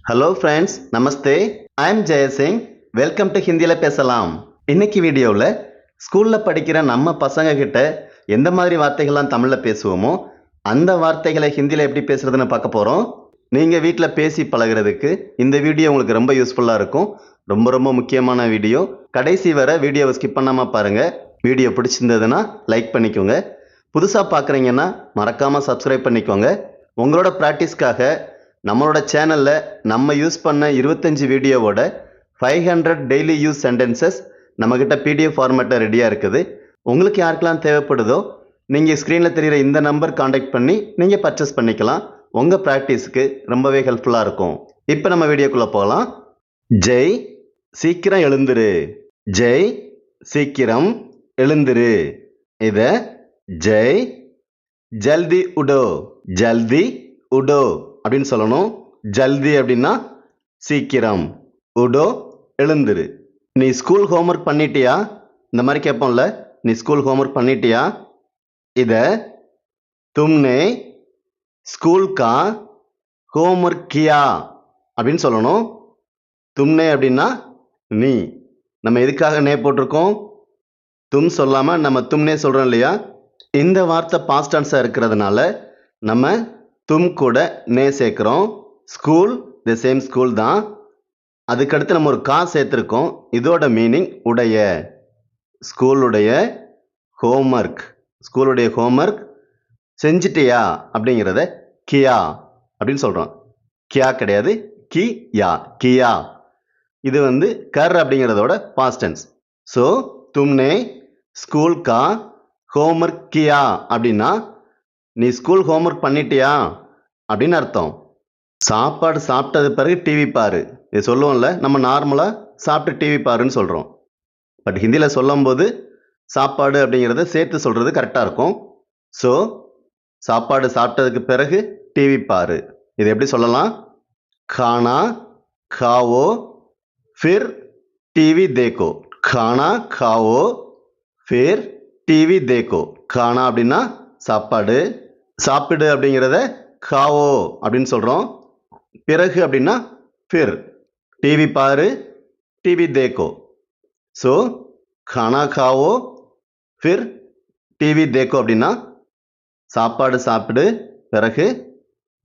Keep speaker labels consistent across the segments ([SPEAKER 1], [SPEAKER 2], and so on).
[SPEAKER 1] Hello friends, நமஸ்தே. I am Jaisingh. Welcome to ஹிந்தியில் பேசலாம். இன்னைக்கு வீடியோவில் ஸ்கூலில் படிக்கிற நம்ம பசங்க கிட்ட எந்த மாதிரி வார்த்தைகள்லாம் தமிழில் பேசுவோமோ அந்த வார்த்தைகளை ஹிந்தியில் எப்படி பேசுறதுன்னு பார்க்க போகிறோம். நீங்கள் வீட்டில் பேசி பழகிறதுக்கு இந்த வீடியோ உங்களுக்கு ரொம்ப யூஸ்ஃபுல்லாக இருக்கும். ரொம்ப ரொம்ப முக்கியமான வீடியோ. கடைசி வரை வீடியோவை ஸ்கிப் பண்ணாமல் பாருங்கள். வீடியோ பிடிச்சிருந்ததுன்னா லைக் பண்ணிக்கோங்க. புதுசாக பார்க்குறீங்கன்னா மறக்காமல் சப்ஸ்கிரைப் பண்ணிக்கோங்க. உங்களோட ப்ராக்டிஸ்க்காக நம்மளோட சேனலில் நம்ம யூஸ் பண்ண 25 வீடியோவோட 500 டெய்லி யூஸ் சென்டென்சஸ் நம்மக்கிட்ட பிடிஎஃப் ஃபார்மேட்டில் ரெடியாக இருக்குது. உங்களுக்கு யாருக்கெல்லாம் தேவைப்படுதோ நீங்கள் ஸ்க்ரீனில் தெரிகிற இந்த நம்பர் காண்டாக்ட் பண்ணி நீங்கள் பர்ச்சேஸ் பண்ணிக்கலாம். உங்கள் ப்ராக்டிஸ்க்கு ரொம்பவே ஹெல்ப்ஃபுல்லாக இருக்கும். இப்போ நம்ம வீடியோக்குள்ளே போகலாம். ஜெய், சீக்கிரம் எழுந்துரு. ஜெய், சீக்கிரம் எழுந்துரு. இதை ஜெய், ஜல்தி உடோ. ஜல்தி உடோ அப்படின்னு சொல்லணும். ஜல்தி அப்படின்னா சீக்கிரம், உடோ எழுந்துரு. நீ ஸ்கூல் ஹோம்ஒர்க் பண்ணிட்டியா? இந்த மாதிரி கேட்போம்ல, நீ ஸ்கூல் ஹோம்ஒர்க் பண்ணிட்டியா? இதை தும்னே ஸ்கூல் கா ஹோம்ஒர்க் கியா அப்படின்னு சொல்லணும். தும்னே அப்படின்னா நீ. நம்ம எதுக்காக நே போட்டிருக்கோம்? தும் சொல்லாமல் நம்ம தும்னே சொல்கிறோம் இல்லையா? இந்த வார்த்தை பாஸ்ட் டென்ஸாக இருக்கிறதுனால நம்ம தும் கூட நே சேர்க்குறோம். ஸ்கூல் தி சேம் ஸ்கூல் தான். அதுக்கடுத்து நம்ம ஒரு கா சேர்த்துருக்கோம். இதோட மீனிங் உடைய. ஸ்கூலுடைய ஹோம்ஒர்க், ஸ்கூலுடைய ஹோம்ஒர்க் செஞ்சிட்டியா அப்படிங்கிறத கியா அப்படின்னு சொல்கிறோம். கியா கிடையாது, கியா. கியா இது கர் அப்படிங்கிறதோட பாஸ்ட் டென்ஸ். ஸோ தும்னே ஸ்கூல் கா ஹோம்ஒர்க் கியா அப்படின்னா நீ ஸ்கூல் ஹோம்ஒர்க் பண்ணிட்டியா அப்படின்னு அர்த்தம். சாப்பாடு சாப்பிட்டது பிறகு டிவி பாரு. இது சொல்லுவோம்ல, நம்ம நார்மலாக சாப்பிட்டு டிவி பாருன்னு சொல்கிறோம். பட் ஹிந்தியில் சொல்லும்போது சாப்பாடு அப்படிங்கிறத சேர்த்து சொல்கிறது கரெக்டாக இருக்கும். ஸோ சாப்பாடு சாப்பிட்டதுக்கு பிறகு டிவி பாரு. இது எப்படி சொல்லலாம்? खाना खाओ फिर टीवी देखो. खाना खाओ फिर टीवी देखो. खाना அப்படின்னா சாப்பாடு, சாப்பிடு அப்படிங்கிறத खाओ அப்படின்னு சொல்கிறோம். பிறகு அப்படின்னா फिर. டிவி பாரு, டிவி देखो. ஸோ खाना खाओ फिर டிவி देखो அப்படின்னா சாப்பாடு சாப்பிடு, பிறகு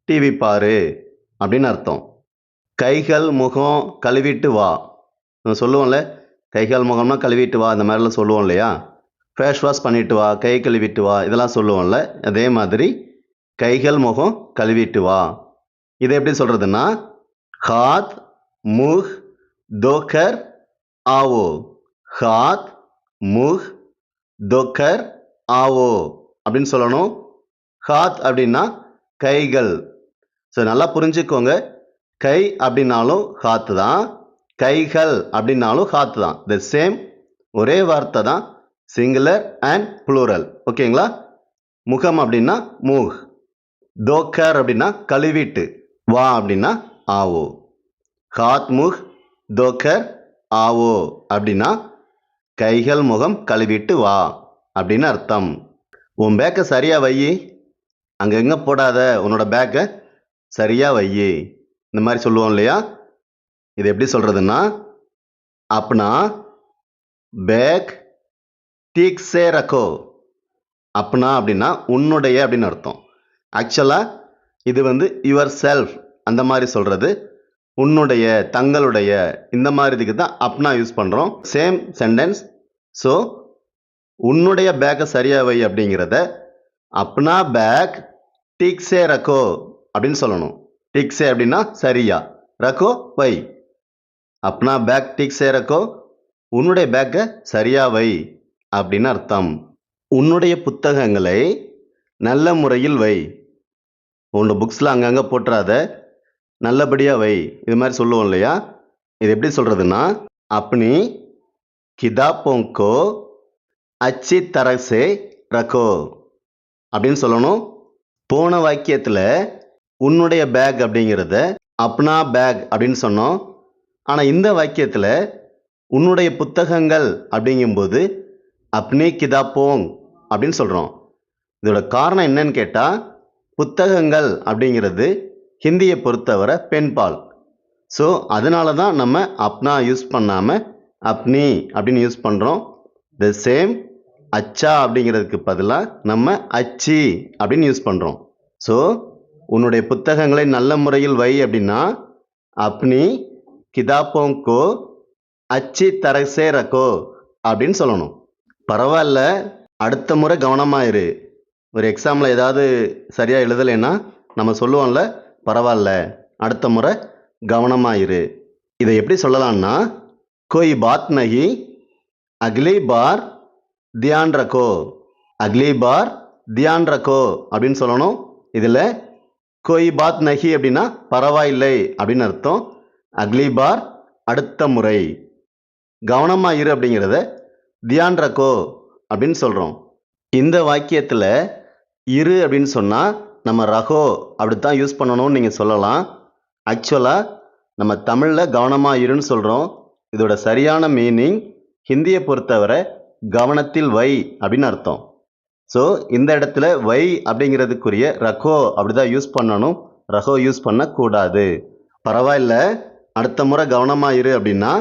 [SPEAKER 1] டிவி பாரு அப்படின்னு அர்த்தம். கைகள் முகம் கழுவிட்டு வா. நம்ம சொல்லுவோம்ல, கைகள் முகம்னா கழுவிட்டு வா, இந்த மாதிரிலாம் சொல்லுவோம் இல்லையா? ஃபேஸ் வாஷ் பண்ணிட்டு வா, கை கழுவிட்டு வா, இதெல்லாம் சொல்லுவோம்ல. அதே மாதிரி கைகள் முகம் கழுவிட்டு வா. இதை எப்படி சொல்கிறதுன்னா ஹாத் முஹ் தோக்கர் ஆவோ. ஹாத் முஹ் தோக்கர் ஆவோ அப்படின்னு சொல்லணும். ஹாத் அப்படின்னா கைகள். ஸோ நல்லா புரிஞ்சுக்கோங்க, கை அப்படின்னாலும் ஹாத்து தான், கைகள் அப்படின்னாலும் ஹாத்து தான். த சேம், ஒரே வார்த்தை தான், சிங்குலர் அண்ட் ப்ளூரல். ஓகேங்களா? முகம் அப்படின்னா மூஹ், தோக்கர் அப்படின்னா கழுவிட்டு, வா அப்படின்னா ஆவோ. ஹாத் முஹ் தோக்கர் ஆவோ அப்படின்னா கைகள் முகம் கழுவிட்டு வா அப்படின்னு அர்த்தம். உன் பேக்கை சரியாக வை, அங்கே எங்கே போடாத, உன்னோட பேக்கை சரியாக வை, இந்த மாதிரி சொல்லுவோம் இல்லையா? இது எப்படி சொல்கிறதுன்னா அப்னா பேக் டீக் சே ரக்கோ. அப்னா அப்படின்னா உன்னுடைய அப்படின்னு அர்த்தம். ஆக்சுவலாக இது யுவர் செல்ஃப் அந்த மாதிரி சொல்கிறது. உன்னுடைய, தங்களுடைய, இந்த மாதிரி இதுக்கு தான் அப்னா யூஸ் பண்ணுறோம். Same sentence. ஸோ உன்னுடைய பேக்கை சரியாக வை அப்படிங்கிறத அப்னா பேக் டீக் சே ரக்கோ அப்படின்னு சொல்லணும். டிக் சே அப்படின்னா சரியா, ரக்கோ வை. அப்னா பேக் டிக் சே ரக்கோ, உன்னுடைய பேக்கை சரியா வை அப்படின்னு அர்த்தம். உன்னுடைய புத்தகங்களை நல்ல முறையில் வை. உன்னோட புக்ஸில் அங்கங்கே போட்டுறாத, நல்லபடியாக வை, இது மாதிரி சொல்லுவோம் இல்லையா? இது எப்படி சொல்கிறதுன்னா அப்னி கிதாப்போங்கோ அச்சி தரசே ரக்கோ அப்படின்னு சொல்லணும். போன வாக்கியத்தில் உன்னுடைய பேக் அப்படிங்கிறத அப்னா பேக் அப்படின்னு சொன்னோம். ஆனால் இந்த வாக்கியத்தில் உன்னுடைய புத்தகங்கள் அப்படிங்கும்போது அப்னே கிதாப்போங் அப்படின்னு சொல்கிறோம். இதோட காரணம் என்னன்னு கேட்டால், புத்தகங்கள் அப்படிங்கிறது ஹிந்தியை பொறுத்தவரை பெண்பால். ஸோ அதனால தான் நம்ம அப்னா யூஸ் பண்ணாமல் அப்னி அப்படின்னு யூஸ் பண்ணுறோம். த சேம் அச்சா அப்படிங்கிறதுக்கு பதிலாக நம்ம அச்சி அப்படின்னு யூஸ் பண்ணுறோம். ஸோ உன்னுடைய புத்தகங்களை நல்ல முறையில் வை அப்படின்னா அப்னி கிதாப்போங்கோ அச்சி தரசே ரக்கோ அப்படின்னு சொல்லணும். பரவாயில்ல, அடுத்த முறை கவனமாக இரு. ஒரு எக்ஸாமில் ஏதாவது சரியாக எழுதலைன்னா நம்ம சொல்லுவோம்ல, பரவாயில்ல அடுத்த முறை கவனமாக இரு. இதை எப்படி சொல்லலாம்னா, கோய் பாத் நஹி அக்லி பார் தியான் ரக்கோ. அக்லி பார் தியான் ரக்கோ அப்படின்னு சொல்லணும். இதில் கோய் பாத் நஹி அப்படின்னா பரவாயில்லை அப்படின்னு அர்த்தம். அக்லி பார் அடுத்த முறை, கவனமாக இரு அப்படிங்கிறத தியான் ரக்கோ அப்படின்னு சொல்கிறோம். இந்த வாக்கியத்தில் இரு அப்படின்னு சொன்னால் நம்ம ரகோ அப்படித்தான் யூஸ் பண்ணணும்னு நீங்கள் சொல்லலாம். ஆக்சுவலாக நம்ம தமிழில் கவனமாக இருன்னு சொல்கிறோம். இதோட சரியான மீனிங் ஹிந்தியை பொறுத்தவரை கவனத்தில் வை அப்படின்னு அர்த்தம். ஸோ இந்த இடத்துல வை அப்படிங்கிறதுக்குரிய ரகோ அப்படி தான் யூஸ் பண்ணணும், ரகோ யூஸ் பண்ணக்கூடாது. பரவாயில்ல அடுத்த முறை கவனமாக இரு அப்படின்னா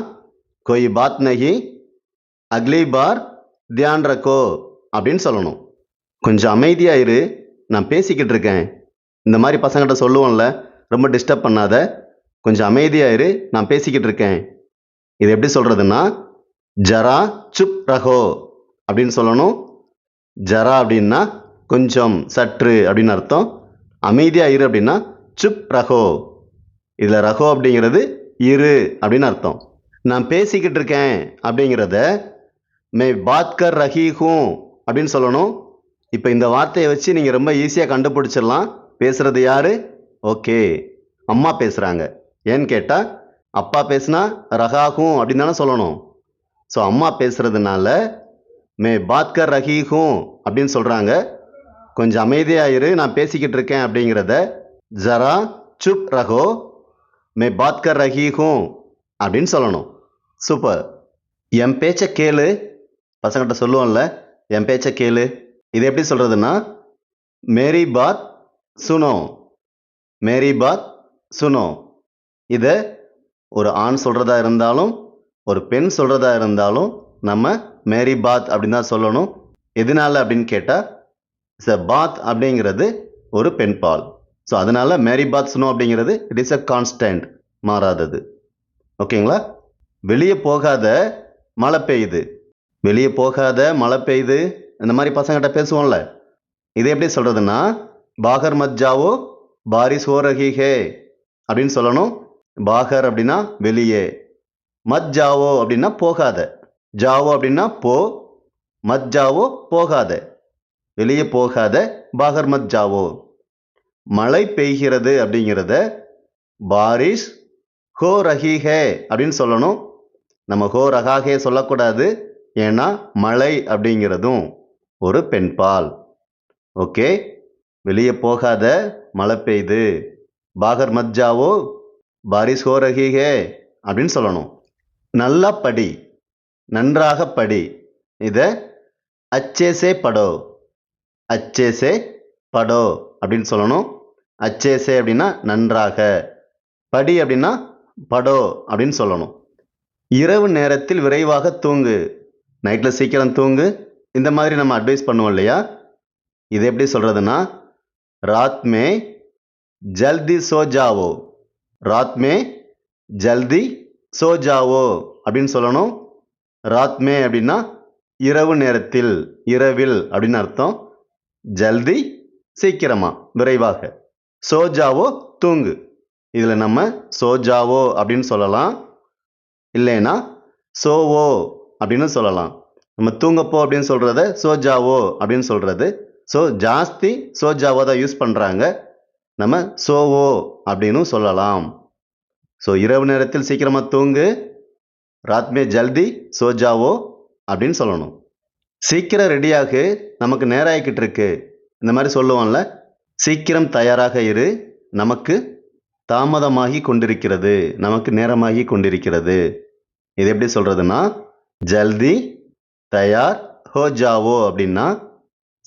[SPEAKER 1] கோய் பாத் நஹி அக்லி பார் தியான் ரக்கோ அப்படின்னு சொல்லணும். கொஞ்சம் அமைதியாக இரு, நான் பேசிக்கிட்டு இருக்கேன். இந்த மாதிரி பசங்கள்கிட்ட சொல்லுவோம்ல, ரொம்ப டிஸ்டர்ப் பண்ணாத, கொஞ்சம் அமைதியாக இரு, நான் பேசிக்கிட்டு இருக்கேன். இது எப்படி சொல்கிறதுன்னா ஜரா சுப் ரஹோ அப்படின்னு சொல்லணும். ஜரா அப்படின்னா கொஞ்சம், சற்று அப்படின்னு அர்த்தம். அமைதியாக இரு அப்படின்னா சுப் ரஹோ. இதில் ரஹோ அப்படிங்கிறது இரு அப்படின்னு அர்த்தம். நான் பேசிக்கிட்டு இருக்கேன் அப்படிங்கிறத மே பாத் கர் ரஹி ஹூம் அப்படின்னு சொல்லணும். இப்போ இந்த வார்த்தையை வச்சு நீங்கள் ரொம்ப ஈஸியாக கண்டுபிடிச்சிடலாம் பேசுகிறது யார். ஓகே, அம்மா பேசுகிறாங்க. ஏன்னு கேட்டால் அப்பா பேசுனா ரஹாகும் அப்படின்னு தானே சொல்லணும். ஸோ அம்மா பேசுகிறதுனால மே பாத்கர் ரஹீகும் அப்படின்னு சொல்கிறாங்க. கொஞ்சம் அமைதியாக இரு, நான் பேசிக்கிட்டு இருக்கேன் அப்படிங்கிறத ஜரா சுப் ரஹோ மே பாத்கர் ரஹீகும் அப்படின்னு சொல்லணும். சூப்பர். என் பேச்சை கேளு, பசங்கள்கிட்ட சொல்லுவோம்ல, என் பேச்சை கேளு. இது எப்படி சொல்கிறதுன்னா மேரி பாத் சுனோ, மேரி பாத் சுனோ. இதை ஒரு ஆண் சொல்கிறதா இருந்தாலும் ஒரு பெண் சொல்கிறதா இருந்தாலும் நம்ம மேரி பாத் அப்படின்னு தான் சொல்லணும். எதனால அப்படின்னு கேட்டால் பாத் அப்படிங்கிறது ஒரு பெண் பால். ஸோ அதனால் மேரி பாத் சுனோ அப்படிங்கிறது இட் இஸ் அ கான்ஸ்டன்ட், மாறாதது. ஓகேங்களா? வெளியே போகாத மழை பெய்யுது, வெளியே போகாத மழை பெய்யுது, இந்த மாதிரி பசங்கிட்ட பேசுவோம்ல, இது எப்படி சொல்கிறதுன்னா பாகர் மத் ஜாவோ பாரிஸ் ஹோ ரஹி ஹே அப்படின்னு சொல்லணும். பாகர் அப்படின்னா வெளியே, மத் ஜாவோ அப்படின்னா போகாத, ஜாவோ அப்படின்னா போ, மத் ஜாவோ போகாத, வெளியே போகாத, பாகர் மத் ஜாவோ. மழை பெய்கிறது அப்படிங்கிறத பாரிஸ் ஹோ ரஹி ஹே அப்படின்னு சொல்லணும். நம்ம ஹோ ரஹாஹே சொல்லக்கூடாது, ஏன்னா மழை அப்படிங்கிறதும் ஒரு பெண்பால். ஓகே, வெளியே போகாத மழை பெய்யுது, பாகர் மத் ஜாவோ பாரிஸ் ஹோ ரஹி ஹே அப்படின்னு சொல்லணும். நல்லா படி, நன்றாக படி. இதை அச்சே சே படோ, அச்சே சே படோ அப்படின்னு சொல்லணும். அச்சே சே அப்படின்னா நன்றாக, படி அப்படின்னா படோ அப்படின்னு சொல்லணும். இரவு நேரத்தில் விரைவாக தூங்கு, நைட்டில் சீக்கிரம் தூங்கு, இந்த மாதிரி நம்ம அட்வைஸ் பண்ணுவோம் இல்லையா. இது எப்படி சொல்கிறதுனா ராத் மே ஜல்தி சோ ஜாவோ, ராத் மே ஜல்தி சோ ஜாவோ அப்படின்னு சொல்லணும். ராத் மே அப்படின்னா இரவு நேரத்தில், இரவில் அப்படின்னு அர்த்தம். ஜல்தி சீக்கிரமா, விரைவாக. சோ ஜாவோ தூங்கு, இதில் நம்ம சோ ஜாவோ அப்படின்னு சொல்லலாம், இல்லைன்னா சோவோ அப்படின்னு சொல்லலாம். நம்ம தூங்கப்போ அப்படின்னு சொல்கிறத சோஜாவோ அப்படின்னு சொல்கிறது. ஸோ ஜாஸ்தி சோஜாவோ தான் யூஸ் பண்ணுறாங்க, நம்ம சோவோ அப்படின்னு சொல்லலாம். ஸோ இரவு நேரத்தில் சீக்கிரமாக தூங்கு, ராத் மே ஜல்தி சோஜாவோ அப்படின்னு சொல்லணும். சீக்கிரம் ரெடியாகு, நமக்கு நேரம் ஆகிக்கிட்டு இருக்கு, இந்த மாதிரி சொல்லுவோம்ல. சீக்கிரம் தயாராக இரு, நமக்கு தாமதமாகி கொண்டிருக்கிறது, நமக்கு நேரமாகி கொண்டிருக்கிறது. இது எப்படி சொல்கிறதுனா ஜல்தி தயார் ஹோ ஜாவோ அப்படின்னா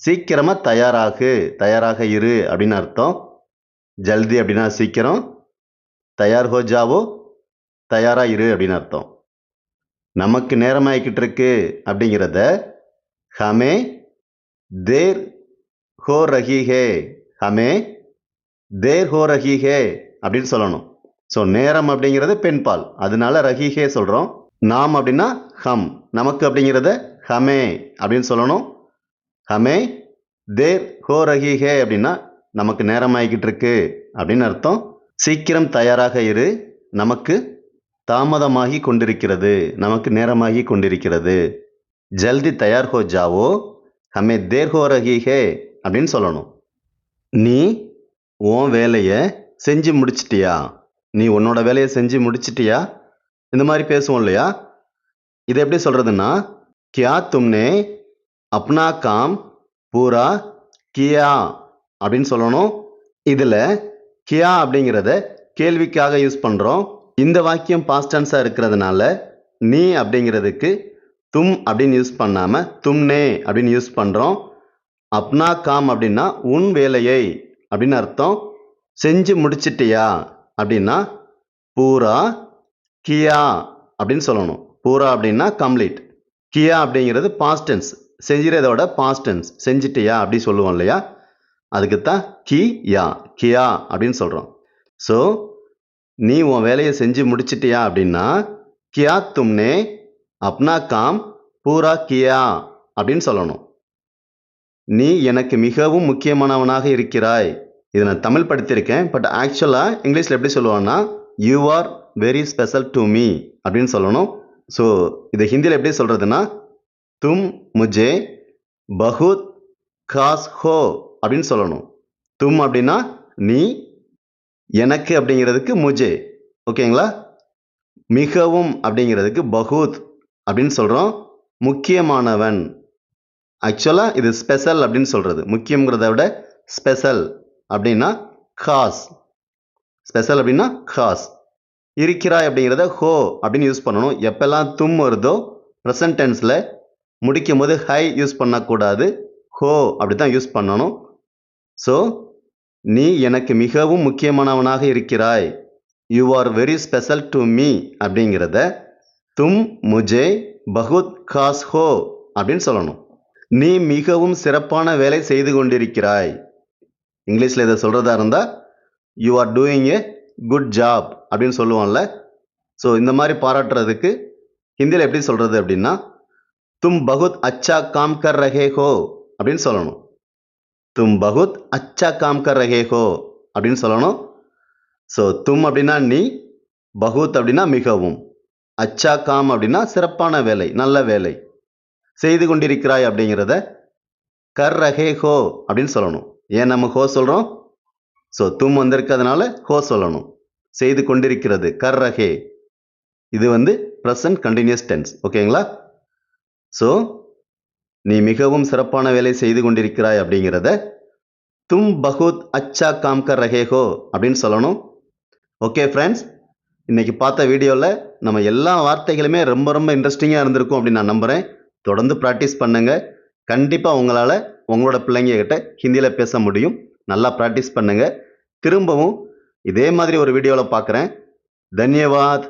[SPEAKER 1] சீக்கிரமாக தயாராகு, தயாராக இரு அப்படின்னு அர்த்தம். ஜல்தி அப்படின்னா சீக்கிரம், தயார் ஹோ ஜாவோ தயாரா இரு அப்படின்னு அர்த்தம். நமக்கு நேரமாயிக்கிட்டு இருக்கு அப்படிங்கிறத ஹமே தேர் ஹோ ரஹி ஹே, ஹமே தேர் ஹோ ரஹி ஹே அப்படின்னு சொல்லணும். ஸோ நேரம் அப்படிங்கிறது பெண்பால், அதனால ரஹிஹே சொல்கிறோம். நாம் அப்படின்னா ஹம், நமக்கு அப்படிங்கிறத ஹமே அப்படின்னு சொல்லணும். ஹமே தேர் ஹோ ரஹிஹே அப்படின்னா நமக்கு நேரமாகிக்கிட்டு இருக்கு அப்படின்னு அர்த்தம். சீக்கிரம் தயாராக இரு, நமக்கு தாமதமாகி கொண்டிருக்கிறது, நமக்கு நேரமாகி கொண்டிருக்கிறது. ஜல்தி தயார் ஹோ ஜாவோ, ஹமே தேர் ஹோ ரஹிஹே அப்படின்னு சொல்லணும். நீ உன் வேலையை செஞ்சு முடிச்சிட்டியா, நீ உன்னோட வேலையை செஞ்சு முடிச்சிட்டியா, இந்த மாதிரி பேசுவோம் இல்லையா. இதை எப்படி சொல்றதுன்னா, கியா தும்னே அப்னா காம் பூரா கியா அப்படின்னு சொல்லணும். இதுல கியா அப்படிங்கிறத கேள்விக்காக யூஸ் பண்றோம். இந்த வாக்கியம் பாஸ்ட் டென்ஸா இருக்கிறதுனால நீ அப்படிங்கிறதுக்கு தும் அப்படின்னு யூஸ் பண்ணாம தும்னே அப்படின்னு யூஸ் பண்றோம். அப்னா காம் அப்படின்னா உன் வேலையை அப்படின்னு அர்த்தம். செஞ்சு முடிச்சிட்டியா அப்படின்னா பூரா கியா அப்படின்னு சொல்லணும். பூரா அப்படின்னா கம்ப்ளீட், கியா அப்படிங்கிறது பாஸ்ட் டென்ஸ், செஞ்சிறதோட பாஸ்ட் டென்ஸ், செஞ்சிட்டியா அப்படி சொல்லுவோம் இல்லையா, அதுக்கு தான் கியா அப்படின்னு சொல்கிறோம். ஸோ நீ உன் வேலையை செஞ்சு முடிச்சிட்டியா அப்படின்னா கியா தும்னே அப்னா காம் பூரா கியா அப்படின்னு சொல்லணும். நீ எனக்கு மிகவும் முக்கியமானவனாக இருக்கிறாய். இதை நான் தமிழ் படுத்தியிருக்கேன், பட் ஆக்சுவலாக இங்கிலீஷில் எப்படி சொல்லுவான்னா you are very special to me அப்படின்னு சொல்லணும். ஸோ இதை ஹிந்தியில் எப்படி சொல்கிறதுனா தும் முஜே பகுத் காஸ் ஹோ அப்படின்னு சொல்லணும். தும் அப்படின்னா நீ, எனக்கு அப்படிங்கிறதுக்கு முஜே, ஓகேங்களா. மிகவும் அப்படிங்கிறதுக்கு பகுத் அப்படின்னு சொல்கிறோம். முக்கியமானவன், ஆக்சுவலாக இது ஸ்பெஷல் அப்படின்னு சொல்கிறது. முக்கியங்கிறத விட ஸ்பெஷல் அப்படின்னா காஸ், ஸ்பெஷல் அப்படின்னா காஸ். இருக்கிறாய் அப்படிங்கிறத ஹோ அப்படின்னு யூஸ் பண்ணணும். எப்பெல்லாம் தும் வருதோ ப்ரெசன்ட் டென்ஸில் முடிக்கும் போது ஹை யூஸ் பண்ணக்கூடாது, ஹோ அப்படி தான் யூஸ் பண்ணணும். ஸோ நீ எனக்கு மிகவும் முக்கியமானவனாக இருக்கிறாய், you are very special to me அப்படிங்கிறத தும் முஜே பகுத் காஸ் ஹோ அப்படின்னு சொல்லணும். நீ மிகவும் சிறப்பான வேலை செய்து கொண்டிருக்கிறாய், இங்கிலீஷில் இதை சொல்கிறதா இருந்தால் you are doing A good job அப்படின்னு சொல்லுவோம்ல. ஸோ இந்த மாதிரி பாராட்டுறதுக்கு ஹிந்தியில் எப்படி சொல்கிறது அப்படின்னா தும் பகுத் அச்சா காம் கர் ரஹே ஹோ அப்படின்னு சொல்லணும். தும் பகுத் அச்சா காம் கர் ரஹே ஹோ அப்படின்னு சொல்லணும். ஸோ தும் அப்படின்னா நீ, பகுத் அப்படின்னா மிகவும், அச்சா காம் அப்படின்னா சிறப்பான வேலை, நல்ல வேலை செய்து கொண்டிருக்கிறாய் அப்படிங்கிறத கர் ரஹே ஹோ அப்படின்னு சொல்லணும். ஏன் நம்ம ஹோ சொல்கிறோம்? ஸோ தும் வந்திருக்கிறதுனால ஹோ சொல்லணும். செய்து கொண்டிருக்கிறது கர் ரஹே, இது வந்து ப்ரெசன்ட் கண்டினியூஸ் டென்ஸ், ஓகேங்களா. ஸோ நீ மிகவும் சிறப்பான வேலை செய்து கொண்டிருக்கிறாய் அப்படிங்கிறத தும் பகுத் அச்சா காம் கர் ரஹே ஹோ அப்படின்னு சொல்லணும். ஓகே ஃப்ரெண்ட்ஸ், இன்னைக்கு பார்த்த வீடியோவில் நம்ம எல்லா வார்த்தைகளுமே ரொம்ப ரொம்ப இன்ட்ரெஸ்டிங்காக இருந்திருக்கும் அப்படின்னு நான் நம்புகிறேன். தொடர்ந்து ப்ராக்டிஸ் பண்ணுங்கள். கண்டிப்பாக உங்களால் உங்களோட பிள்ளைங்ககிட்ட ஹிந்தியில் பேச முடியும். நல்லா ப்ராக்டிஸ் பண்ணுங்கள். திரும்பவும் இதே மாதிரி ஒரு வீடியோவில் பார்க்குறேன். தன்யவாத்.